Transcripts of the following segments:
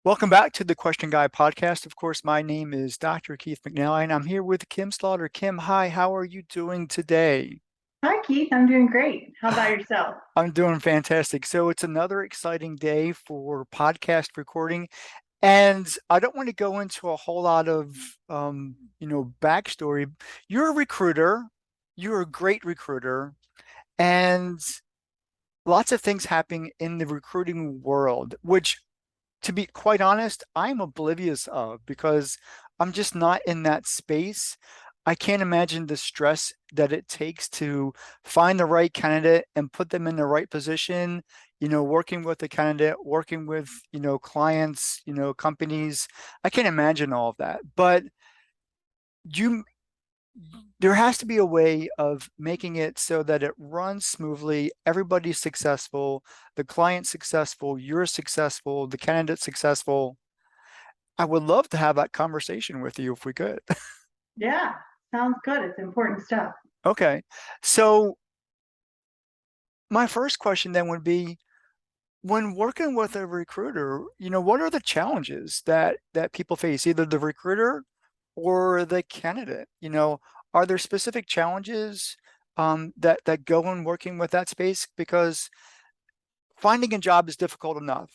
Welcome back to the Question Guy podcast. Of course, my name is Dr. Keith McNally, and I'm here with Kim Slaughter. Kim, hi, how are you doing today? Hi, Keith. I'm doing great. How about yourself? I'm doing fantastic. So it's another exciting day for podcast recording, and I don't want to go into a whole lot of backstory. You're a recruiter, you're a great recruiter, and lots of things happening in the recruiting world, which to be quite honest, I'm oblivious of because I'm just not in that space. I can't imagine the stress that it takes to find the right candidate and put them in the right position, working with the candidate, working with, clients, companies. I can't imagine all of that. But you there has to be a way of making it so that it runs smoothly, everybody's successful, the client's successful, you're successful, the candidate's successful. I would love to have that conversation with you if we could. Yeah, sounds good. It's important stuff. Okay. So my first question then would be when working with a recruiter, what are the challenges that people face, either the recruiter or the candidate? Are there specific challenges that go in working with that space? Because finding a job is difficult enough,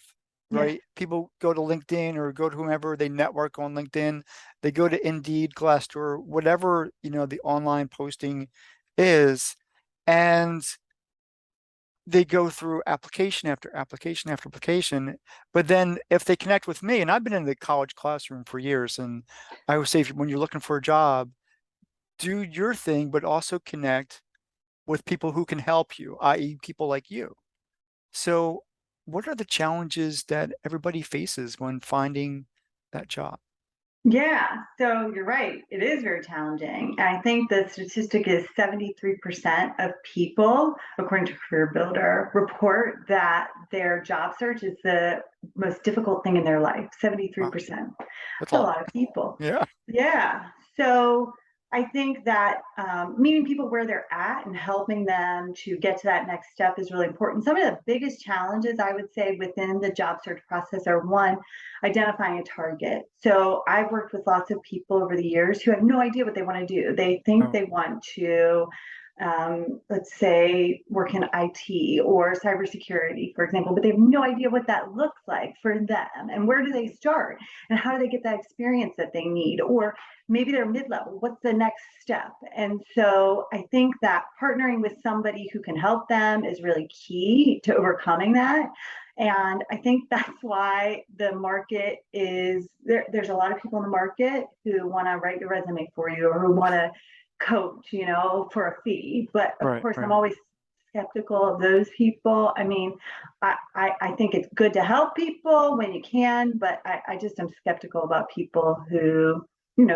Yes. right? People go to LinkedIn or go to whomever, they network on LinkedIn, they go to Indeed, Glassdoor, whatever, the online posting is, and they go through application after application after application. But then if they connect with me, and I've been in the college classroom for years, and I would say when you're looking for a job, do your thing, but also connect with people who can help you, i.e., people like you. So, what are the challenges that everybody faces when finding that job? Yeah, so you're right. It is very challenging. And I think the statistic is 73% of people, according to Career Builder, report that their job search is the most difficult thing in their life. Wow, 73%. that's That's a a lot. lot of people. Yeah. Yeah. So I think that meeting people where they're at and helping them to get to that next step is really important. Some of the biggest challenges I would say within the job search process are one, identifying a target. So I've worked with lots of people over the years who have no idea what they want to do. They think Oh, they want to let's say, work in IT or cybersecurity, for example, but they have no idea what that looks like for them and where do they start and how do they get that experience that they need, or maybe they're mid-level, what's the next step? And so I think that partnering with somebody who can help them is really key to overcoming that. And I think that's why the market is there's a lot of people in the market who want to write your resume for you or who want to coach, for a fee. But of right, course, I'm right. always skeptical of those people. I mean, I think it's good to help people when you can, but I just am skeptical about people who,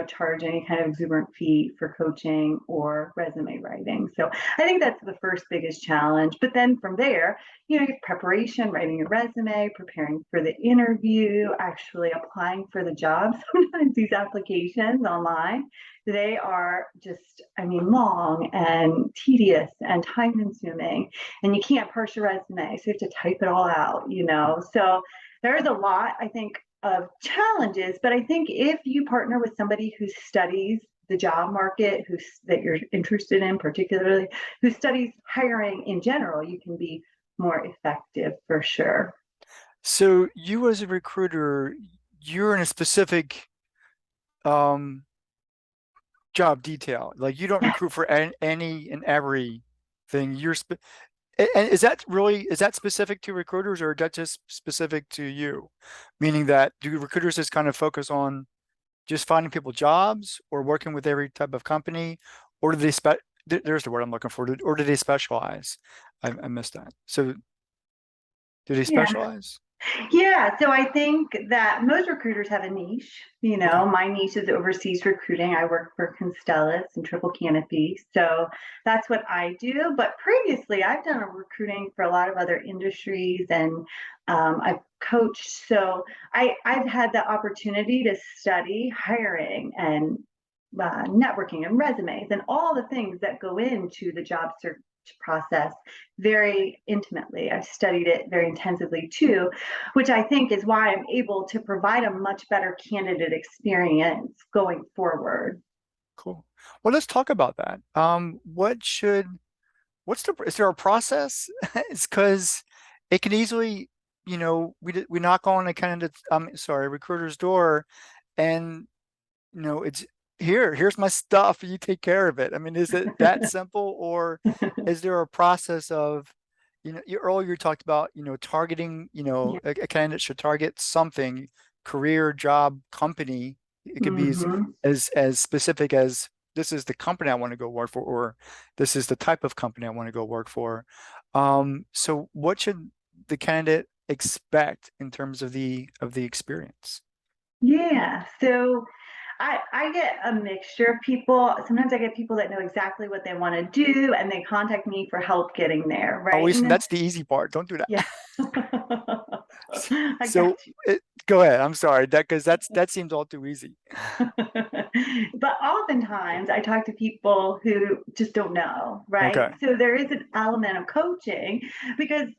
charge any kind of exuberant fee for coaching or resume writing. So I think that's the first biggest challenge. But then from there, your preparation, writing your resume, preparing for the interview, actually applying for the job. Sometimes these applications online, they are just, I mean, long and tedious and time consuming, and you can't parse your resume. So you have to type it all out. So there's a lot, I think, of challenges, but I think if you partner with somebody who studies the job market, that you're interested in, particularly who studies hiring in general, you can be more effective for sure. So you as a recruiter, you're in a specific um job detail. Like you don't recruit for any and every thing. And is that specific to recruiters or is that just specific to you? Meaning that do recruiters just kind of focus on just finding people jobs or working with every type of company, or do there's the word I'm looking for, or do they specialize? I missed that. So do they Yeah. specialize? Yeah, so I think that most recruiters have a niche. Okay. My niche is overseas recruiting. I work for Constellus and Triple Canopy. So that's what I do. But previously, I've done recruiting for a lot of other industries and I've coached. So I've had the opportunity to study hiring and networking and resumes and all the things that go into the job search process very intimately. I've studied it very intensively too, which I think is why I'm able to provide a much better candidate experience going forward. Cool. Well, let's talk about that. Is there a process? It's because it can easily, we knock on a candidate, sorry, recruiter's door, and it's here's my stuff, you take care of it. I mean, is it that simple, or is there a process of, you earlier you talked about, targeting, Yeah. a candidate should target something, career, job, company. It could be Mm-hmm. as specific as this is the company I want to go work for, or this is the type of company I want to go work for. So what should the candidate expect in terms of the experience? Yeah. So I get a mixture of people. Sometimes I get people that know exactly what they want to do and they contact me for help getting there, Oh, right? And listen, then, that's the easy part. Don't do that. yeah, I So, got you. go ahead. I'm sorry, that because that seems all too easy. But oftentimes I talk to people who just don't know, right? Okay. So there is an element of coaching because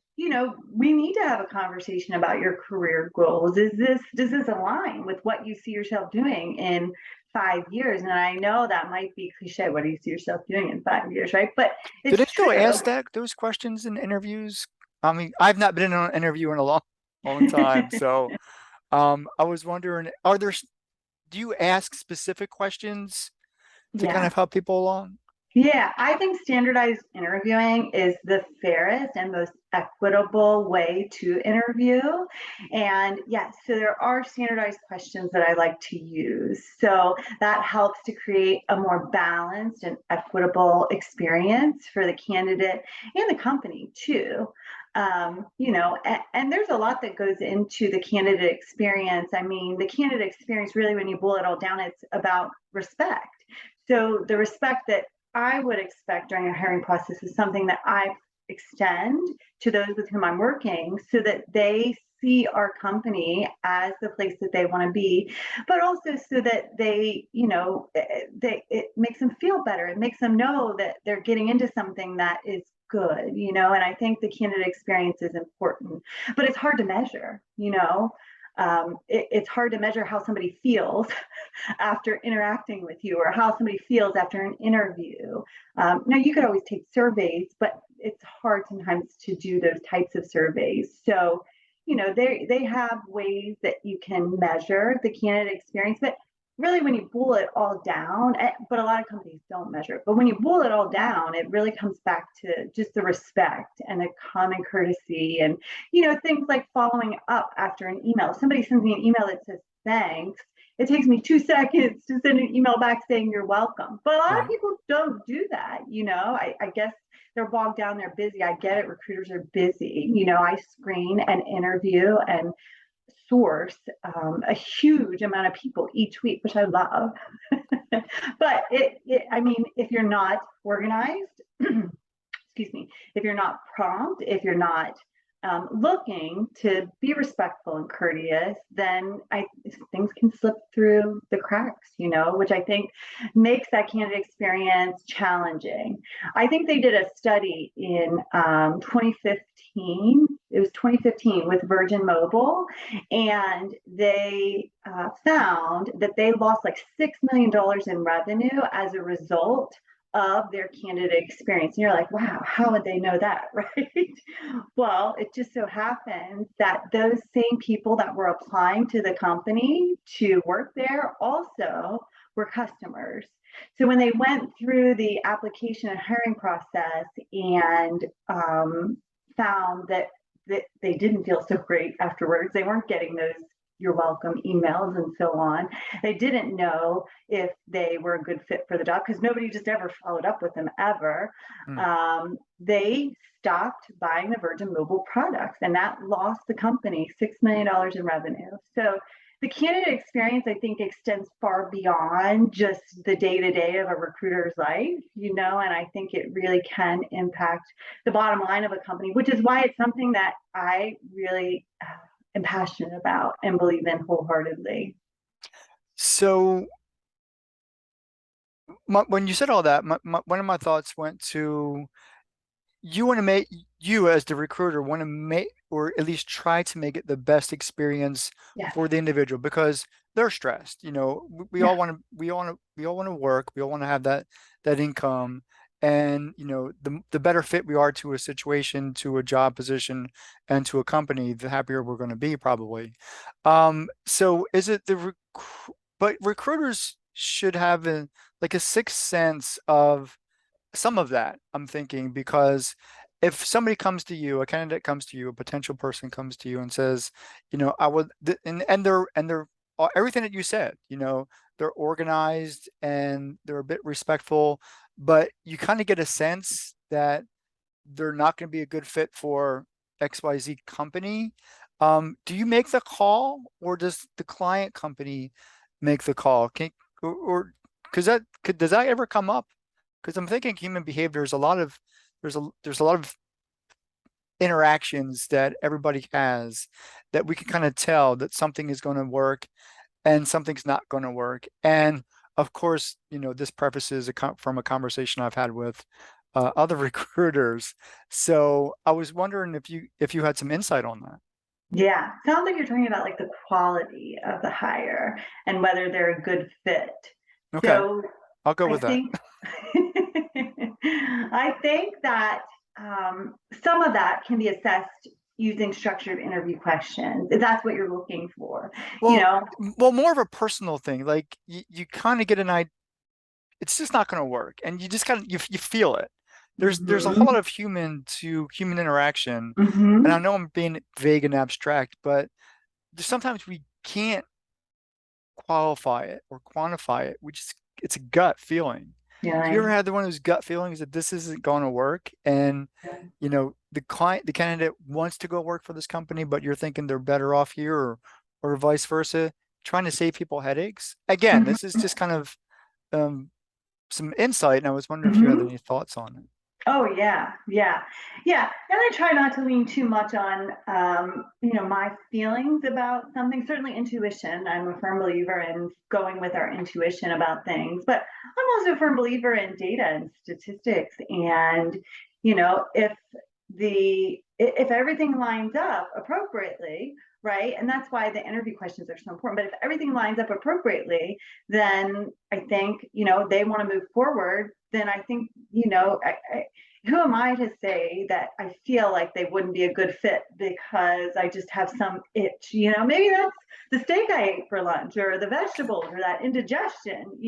we need to have a conversation about your career goals. Does this align with what you see yourself doing in 5 years? And I know that might be cliche. What do you see yourself doing in 5 years, right? But Do they it's still true. ask those questions in interviews? I mean, I've not been in an interview in a long time, so I was wondering, do you ask specific questions to kind Yeah. of help people along? Yeah, I think standardized interviewing is the fairest and most equitable way to interview. And yes, so there are standardized questions that I like to use. So that helps to create a more balanced and equitable experience for the candidate and the company too. And there's a lot that goes into the candidate experience. I mean, the candidate experience, really, when you boil it all down, it's about respect. So the respect that I would expect during a hiring process is something that I extend to those with whom I'm working so that they see our company as the place that they want to be, but also so that it makes them feel better. It makes them know that they're getting into something that is good. And I think the candidate experience is important, but it's hard to measure. It's hard to measure how somebody feels after interacting with you or how somebody feels after an interview. Now, you could always take surveys, but it's hard sometimes to do those types of surveys. So, they have ways that you can measure the candidate experience, but really when you boil it all down, but a lot of companies don't measure it, but when you boil it all down, it really comes back to just the respect and the common courtesy and, things like following up after an email. If somebody sends me an email that says thanks, it takes me 2 seconds to send an email back saying you're welcome. But a lot of Right. people don't do that. I guess they're bogged down, they're busy. I get it. Recruiters are busy. I screen and interview and source a huge amount of people each week, which I love. But I mean, if you're not organized, excuse me, if you're not prompt, if you're not looking to be respectful and courteous, then things can slip through the cracks, which I think makes that candidate experience challenging. I think they did a study in 2015. It was 2015 with Virgin Mobile, and they found that they lost like $6 million in revenue as a result of their candidate experience. And you're like, wow, how would they know that, right? Well, it just so happens that those same people that were applying to the company to work there also were customers. So when they went through the application and hiring process and found that they didn't feel so great afterwards, they weren't getting those you're welcome emails and so on. They didn't know if they were a good fit for the job because nobody just ever followed up with them ever. Mm. They stopped buying the Virgin Mobile products, and that lost the company $6 million in revenue. So the candidate experience, I think, extends far beyond just the day to day of a recruiter's life, and I think it really can impact the bottom line of a company, which is why it's something that I really am passionate about and believe in wholeheartedly. So when you said all that, one of my thoughts went to you want to make you as the recruiter want to make or at least try to make it the best experience Yes. for the individual because they're stressed. We Yeah. all want to we all want to work, we all want to have that income. And the better fit we are to a situation, to a job position, and to a company, the happier we're going to be probably. So is it but recruiters should have like a sixth sense of some of that, I'm thinking, because if somebody comes to you, a candidate comes to you, a potential person comes to you and says, I would, and they're everything that you said, they're organized and they're a bit respectful, but you kind of get a sense that they're not going to be a good fit for XYZ company. Do you make the call or does the client company make the call? Or because does that ever come up? Because I'm thinking human behavior is a lot of there's a lot of interactions that everybody has that we can kind of tell that something is going to work and something's not going to work. And of course, this prefaces from a conversation I've had with other recruiters. So I was wondering if you had some insight on that. Yeah. Sounds like you're talking about like the quality of the hire and whether they're a good fit. Okay, So I'll go I with that. think I think that some of that can be assessed using structured interview questions, if that's what you're looking for. You Well, know, well, more of a personal thing. Like you kind of get an idea. It's just not going to work, and you just kind of you feel it. There's a whole hmm lot of human to human interaction, and I hmm know I'm being vague and abstract, but sometimes we can't qualify it or quantify it. It's a gut feeling. yeah, Have you ever had the one of those gut feelings that this isn't going to work, and the candidate wants to go work for this company, but you're thinking they're better off here, or vice versa, trying to save people headaches. Again, this is hmm just kind of um, some insight, and I was wondering if you had hmm any thoughts on it. Oh yeah, yeah, yeah. And I try not to lean too much on, my feelings about something. Certainly intuition. I'm a firm believer in going with our intuition about things, but I'm also a firm believer in data and statistics. And if if everything lines up appropriately, right? And that's why the interview questions are so important. But if everything lines up appropriately, then I think they want to move forward. Then I think who am I to say that I feel like they wouldn't be a good fit because I just have some itch? Maybe that's the steak I ate for lunch or the vegetables or that indigestion.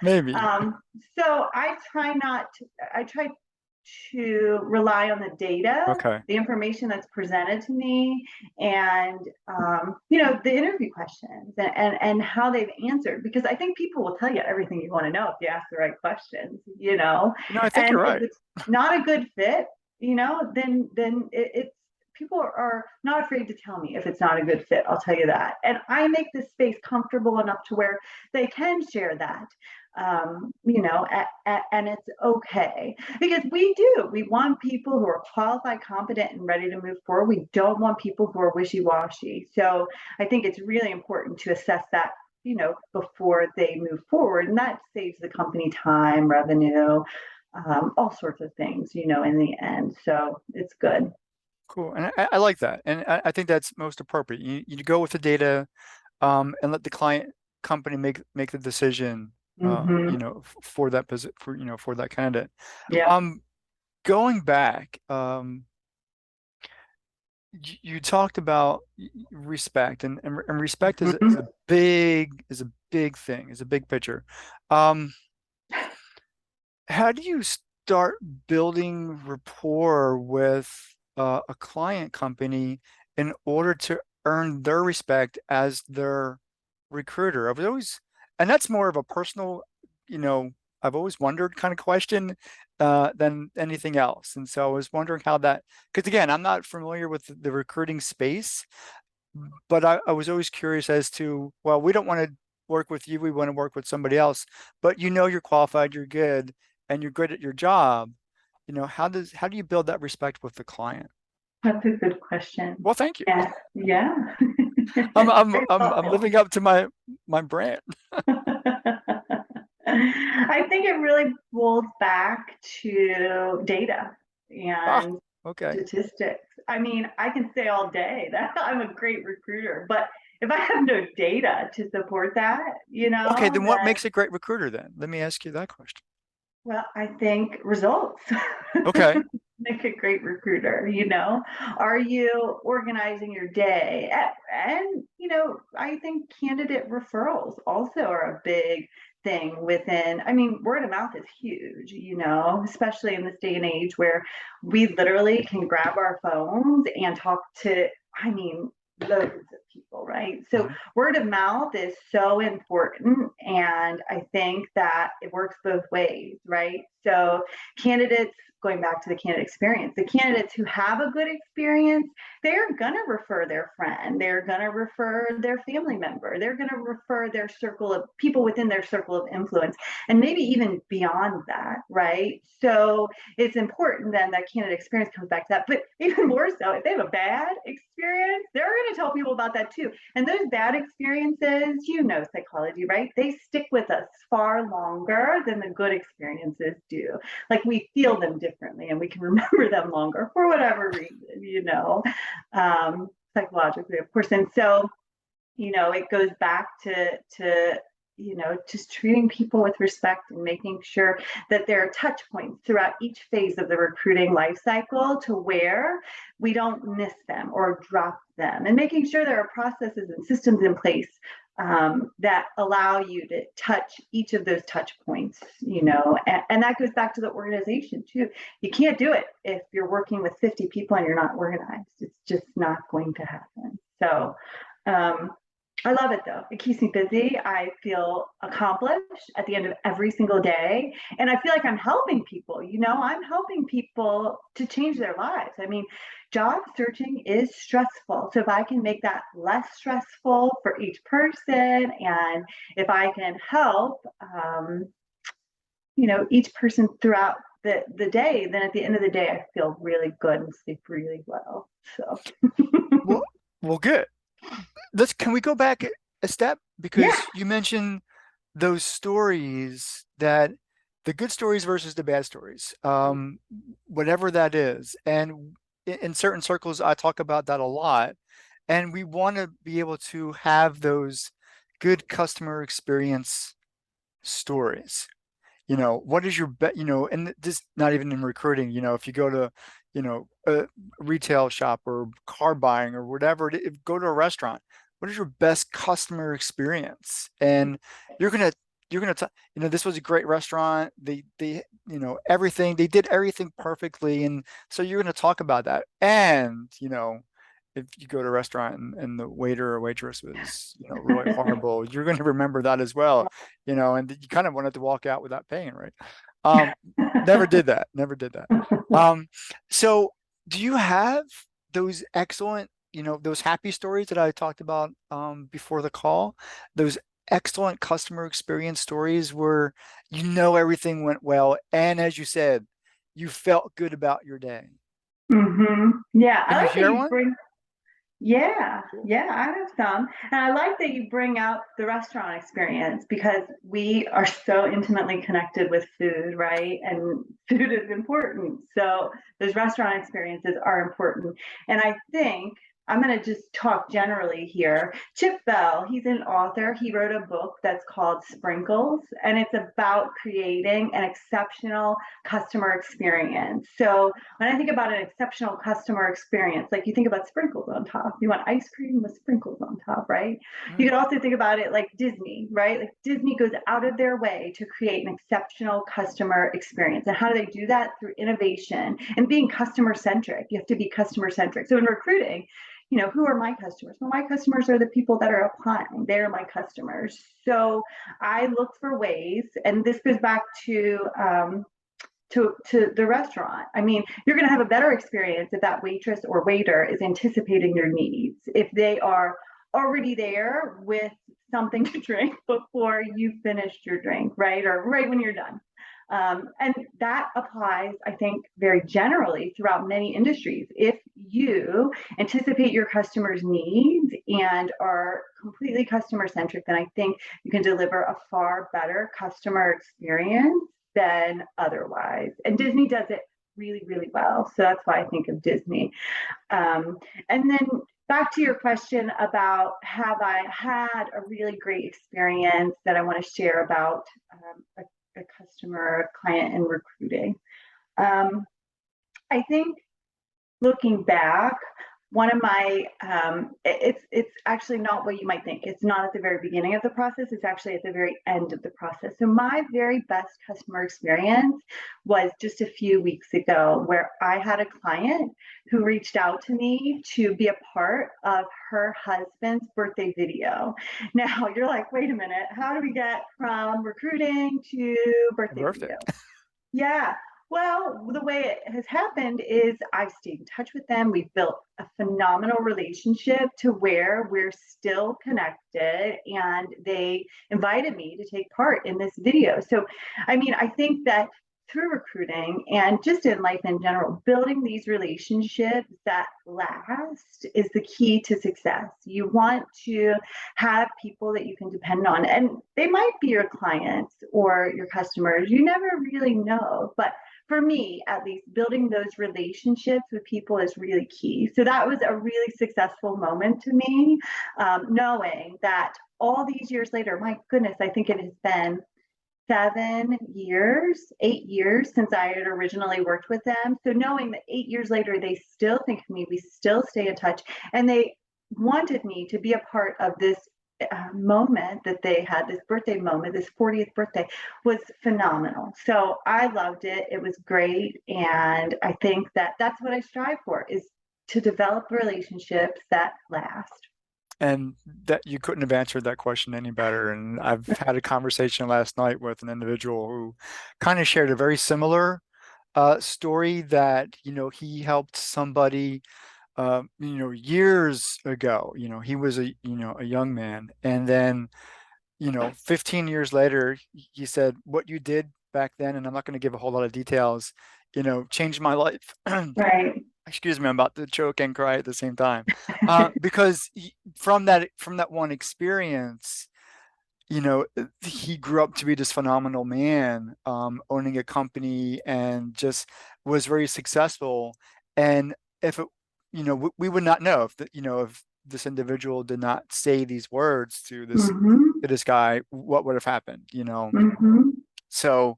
Maybe. Um, so I try to rely on the data, Okay. the information that's presented to me, and the interview questions and how they've answered. Because I think people will tell you everything you want to know if you ask the right questions. I think And you're if right. it's not a good fit, then it's people are not afraid to tell me if it's not a good fit. I'll tell you that, and I make this space comfortable enough to where they can share that. And it's okay because we want people who are qualified, competent, and ready to move forward. We don't want people who are wishy-washy. So I think it's really important to assess that before they move forward, and that saves the company time, revenue, all sorts of things in the end. So it's good. Cool. And I like that. And I think that's most appropriate. You go with the data, and let the client company make the decision, Mm-hmm. for that position, for that candidate. Yeah. Um, Going back, you talked about respect, and respect is Mm-hmm. a big thing, is a big picture. Um, how do you start building rapport with a client company in order to earn their respect as their recruiter? And that's more of a personal, you know, I've always wondered kind of question than anything else. And so I was wondering how that, because again, I'm not familiar with the recruiting space, but I was always curious as to, well, we don't want to work with you, we want to work with somebody else, but you're qualified, you're good, and you're good at your job. How do you build that respect with the client? That's a good question. Well, thank you. Yeah. Yeah. I'm living up to my brand. I think it really boils back to data. Ah, and okay. statistics. I mean, I can say all day that I'm a great recruiter, but if I have no data to support that, Okay, then what then, makes a great recruiter then? Let me ask you that question. well, I think results Okay. make a great recruiter, Are you organizing your day? And, I think candidate referrals also are a big thing within, I mean, word of mouth is huge, especially in this day and age where we literally can grab our phones and talk to, I mean, loads of people, right? So Mhm. word of mouth is so important. And I think that it works both ways, right? So candidates, going back to the candidate experience, the candidates who have a good experience, they're going to refer their friend, they're going to refer their family member, they're going to refer their circle of people within their circle of influence, and maybe even beyond that, right? So it's important then that candidate experience comes back to that. But even more so, if they have a bad experience, they're going to tell people about that too. And those bad experiences, psychology, right? They stick with us far longer than the good experiences do. Like we feel them differently and we can remember them longer for whatever reason, psychologically, of course. And so, it goes back to just treating people with respect and making sure that there are touch points throughout each phase of the recruiting life cycle to where we don't miss them or drop them, and making sure there are processes and systems in place that allow you to touch each of those touch points, and that goes back to the organization too. You can't do it if you're working with 50 people and you're not organized. It's just not going to happen. So um, I love it though. It keeps me busy. I feel accomplished at the end of every single day. And I feel like I'm helping people, I'm helping people to change their lives. I mean, job searching is stressful. So if I can make that less stressful for each person, and if I can help, each person throughout the day, then at the end of the day, I feel really good and sleep really well. So, Well, well, good. Can we go back a step? yeah. Because you mentioned those stories that the good stories versus the bad stories, whatever that is. And in certain circles, I talk about that a lot. And we want to be able to have those good customer experience stories. What is your bet, and this not even in recruiting, if you go to, a retail shop or car buying or whatever, go to a restaurant, what is your best customer experience? And you're gonna you're gonna t this was a great restaurant. They everything, they did everything perfectly. And so you're gonna talk about that. And if you go to a restaurant and the waiter or waitress was, really horrible, you're going to remember that as well, and you kind of wanted to walk out without paying, right? Um, Never did that. Never did that. Um, so do you have those excellent, those happy stories that I talked about before the call? Those excellent customer experience stories where everything went well, and as you said, you felt good about your day. Yeah, I Can you like that share you one? bring. Yeah, Cool. yeah, I have some. And I like that you bring out the restaurant experience because we are so intimately connected with food, right? And food is important. So those restaurant experiences are important. And I think I'm going to just talk generally here. Chip Bell, he's an author. He wrote a book that's called Sprinkles, and it's about creating an exceptional customer experience. So when I think about an exceptional customer experience, like you think about sprinkles on top, you want ice cream with sprinkles on top, right? You Mm. could also think about it like Disney, right? Like Disney goes out of their way to create an exceptional customer experience. And how do they do that? Through innovation and being customer centric. You have to be customer centric. So in recruiting, who are my customers? Well, my customers are the people that are applying. They're my customers. So I look for ways, and this goes back to the restaurant. I mean, you're going to have a better experience if that waitress or waiter is anticipating your needs. If they are already there with something to drink before you finished your drink, right? Or right when you're done. And that applies, I think, very generally throughout many industries. If you anticipate your customers' needs and are completely customer centric, then I think you can deliver a far better customer experience than otherwise. And Disney does it really, really well. So that's why I think of Disney. Um, and then back to your question about have I had a really great experience that I want to share about a customer, client, and recruiting. Um, I think looking back, one of my it's actually not what you might think. It's not at the very beginning of the process. It's actually at the very end of the process. So my very best customer experience was just a few weeks ago, where I had a client who reached out to me to be a part of her husband's birthday video. Now you're like, wait a minute, how do we get from recruiting to birthday Birthday. video? Yeah. Well, the way it has happened is I've stayed in touch with them. We've built a phenomenal relationship to where we're still connected, and they invited me to take part in this video. So, I mean, I think that through recruiting and just in life in general, building these relationships that last is the key to success. You want to have people that you can depend on, and they might be your clients or your customers. You never really know, but for me, at least, building those relationships with people is really key. So that was a really successful moment to me, knowing that all these years later, my goodness, I think it has been 7 years, 8 years since I had originally worked with them. So knowing that 8 years later, they still think of me, we still stay in touch, and they wanted me to be a part of this moment that they had, this birthday moment, this 40th birthday, was phenomenal. So I loved it. It was great. And I think that that's what I strive for, is to develop relationships that last. And that you couldn't have answered that question any better. And I've had a conversation last night with an individual who kind of shared a very similar story that, he helped somebody, years ago. He was a young man. And then, 15 years later, he said, what you did back then, and I'm not going to give a whole lot of details, changed my life. Right. Excuse me, I'm about to choke and cry at the same time. Because from that one experience, he grew up to be this phenomenal man, owning a company and just was very successful. And if it, we would not know if this individual did not say these words to this Mm-hmm. to this guy, what would have happened. Mm-hmm. So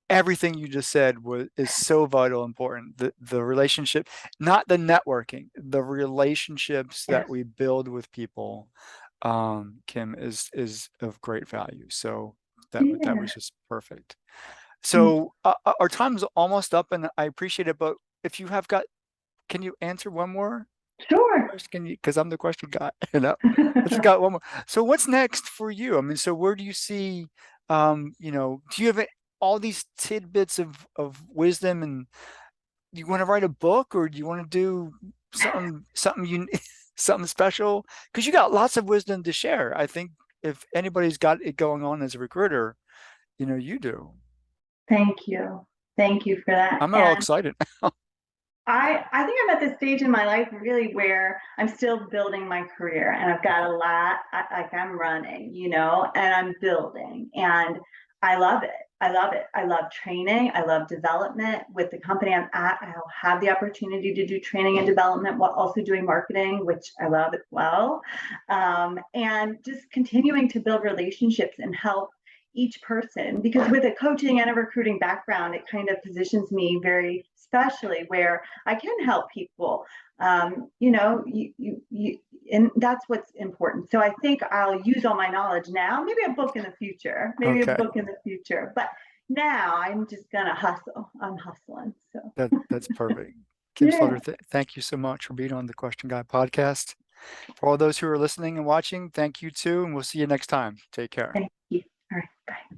everything you just said is so vital important. The relationship, not the networking, the relationships that Yes. we build with people, Kim, is of great value. So that Yeah. was just perfect. So our time's almost up, and I appreciate it. But if you have got, can you answer one more Sure. question? Can you? Because I'm the question guy. If you got one more. So what's next for you? I mean, so where do you see, do you have all these tidbits of wisdom, and you want to write a book, or do you want to do something something special? Because you got lots of wisdom to share. I think if anybody's got it going on as a recruiter, you do. Thank you. Thank you for that. I'm all And excited. I think I'm at this stage in my life really where I'm still building my career, and I've got Okay. a lot, like I'm running, and I'm building, and I love it. I love it. I love training. I love development. With the company I'm at, I'll have the opportunity to do training and development while also doing marketing, which I love as well. And just continuing to build relationships and help each person, because with a coaching and a recruiting background, it kind of positions me very specially where I can help people. And that's what's important. So I think I'll use all my knowledge now. Maybe a book in the future. Maybe a Okay. book in the future. But now I'm just gonna hustle. I'm hustling. So That's perfect. Kim yeah. Slaughter, thank you so much for being on the Question Guy podcast. For all those who are listening and watching, thank you too, and we'll see you next time. Take care. Thank you. All right. Bye.